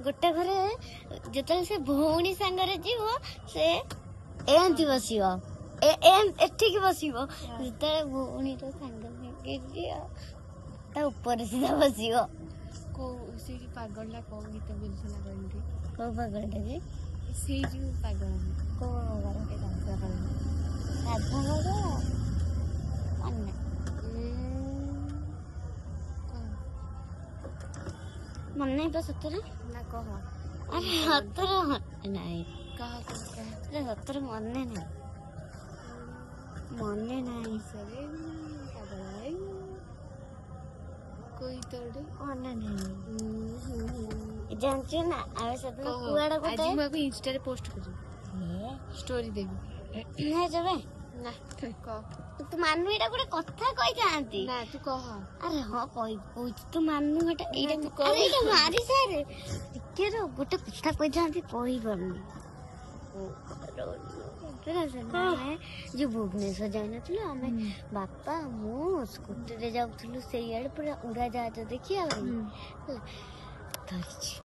गोटे घरे जो से भौणी सांगरे जीव से एमती बसिव एठिक बसिव जो भौणी तो सांग ऊपर सीधा बसिव पागल कौ गीत बोलुला कहली कौ पागल टे से जो पागल कौ राधा मन नहीं तो सतरे ना कह अरे सतर नहीं कह अरे सतर मन नहीं सरे पागल कोई तोड़े मन नहीं जानछु ना आवे सतना कुआडा को आज मैं इंस्टा रे पोस्ट करू स्टोरी देबी नहीं जबे ना कह तू मानू एटा गोटे कथा कहि जानती ना तू कह अरे हां कहि तू मानू एटा एटा तू कह। अरे एटा मारी सारे टिके रो गोटे कथा कहि जानती कहि परनी जो भुवनेश्वर जाइनथिलु आमे बापा मु स्कूटी रे जाउथिलु सेई आड़ पूरा उड़ा जहाज देखिया धरिछि